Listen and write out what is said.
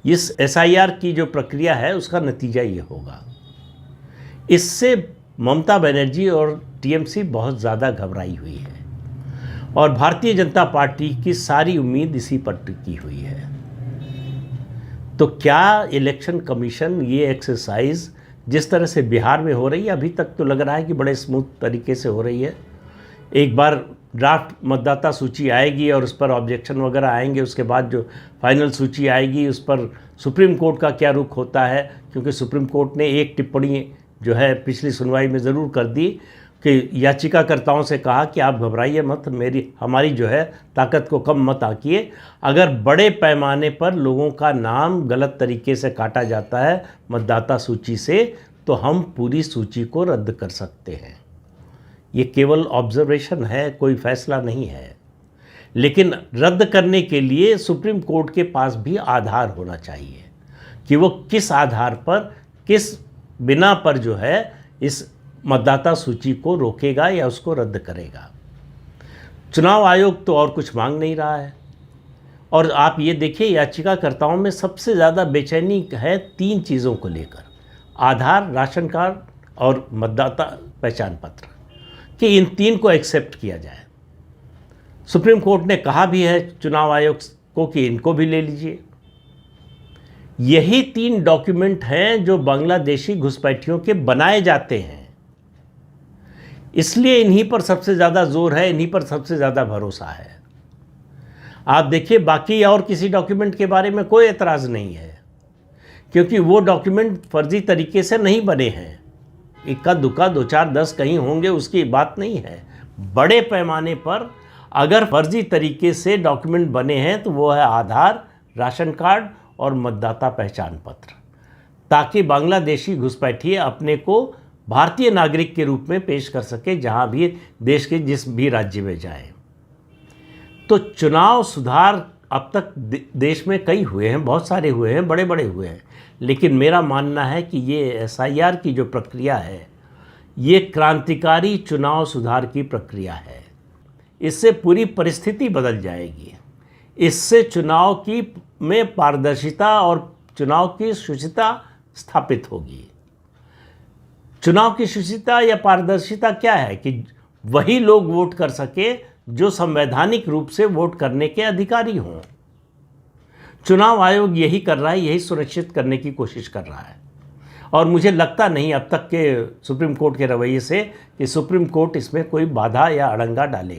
इस एसआईआर की जो प्रक्रिया है उसका नतीजा ये होगा। इससे ममता बनर्जी और टीएमसी बहुत ज़्यादा घबराई हुई है और भारतीय जनता पार्टी की सारी उम्मीद इसी पर टिकी हुई है। तो क्या इलेक्शन कमीशन ये एक्सरसाइज जिस तरह से बिहार में हो रही है, अभी तक तो लग रहा है कि बड़े स्मूथ तरीके से हो रही है। एक बार ड्राफ्ट मतदाता सूची आएगी और उस पर ऑब्जेक्शन वगैरह आएंगे, उसके बाद जो फाइनल सूची आएगी उस पर सुप्रीम कोर्ट का क्या रुख होता है, क्योंकि सुप्रीम कोर्ट ने एक टिप्पणी जो है पिछली सुनवाई में ज़रूर कर दी कि याचिकाकर्ताओं से कहा कि आप घबराइए मत, हमारी जो है ताकत को कम मत आंकिए। अगर बड़े पैमाने पर लोगों का नाम गलत तरीके से काटा जाता है मतदाता सूची से, तो हम पूरी सूची को रद्द कर सकते हैं। ये केवल ऑब्जर्वेशन है, कोई फैसला नहीं है। लेकिन रद्द करने के लिए सुप्रीम कोर्ट के पास भी आधार होना चाहिए कि वो किस आधार पर, किस बिना पर जो है इस मतदाता सूची को रोकेगा या उसको रद्द करेगा। चुनाव आयोग तो और कुछ मांग नहीं रहा है। और आप ये देखिए, याचिकाकर्ताओं में सबसे ज़्यादा बेचैनी है 3 चीज़ों को लेकर: आधार, राशन कार्ड और मतदाता पहचान पत्र, कि इन 3 को एक्सेप्ट किया जाए। सुप्रीम कोर्ट ने कहा भी है चुनाव आयोग को कि इनको भी ले लीजिए। यही 3 डॉक्यूमेंट हैं जो बांग्लादेशी घुसपैठियों के बनाए जाते हैं, इसलिए इन्हीं पर सबसे ज़्यादा जोर है, इन्हीं पर सबसे ज़्यादा भरोसा है। आप देखिए, बाकी और किसी डॉक्यूमेंट के बारे में कोई एतराज़ नहीं है, क्योंकि वो डॉक्यूमेंट फर्जी तरीके से नहीं बने हैं। इक्का दुक्का 2 4 10 कहीं होंगे, उसकी बात नहीं है। बड़े पैमाने पर अगर फर्जी तरीके से डॉक्यूमेंट बने हैं तो वो है आधार, राशन कार्ड और मतदाता पहचान पत्र, ताकि बांग्लादेशी घुसपैठिए अपने को भारतीय नागरिक के रूप में पेश कर सके जहां भी देश के जिस भी राज्य में जाए। तो चुनाव सुधार अब तक देश में कई हुए हैं, बहुत सारे हुए हैं, बड़े बड़े हुए हैं। लेकिन मेरा मानना है कि ये एसआईआर की जो प्रक्रिया है, ये क्रांतिकारी चुनाव सुधार की प्रक्रिया है। इससे पूरी परिस्थिति बदल जाएगी। इससे चुनाव की में पारदर्शिता और चुनाव की शुचिता स्थापित होगी। चुनाव की शुचिता या पारदर्शिता क्या है कि वही लोग वोट कर सके जो संवैधानिक रूप से वोट करने के अधिकारी हों। चुनाव आयोग यही कर रहा है, यही सुनिश्चित करने की कोशिश कर रहा है। और मुझे लगता नहीं अब तक के सुप्रीम कोर्ट के रवैये से कि सुप्रीम कोर्ट इसमें कोई बाधा या अड़ंगा डालेगा।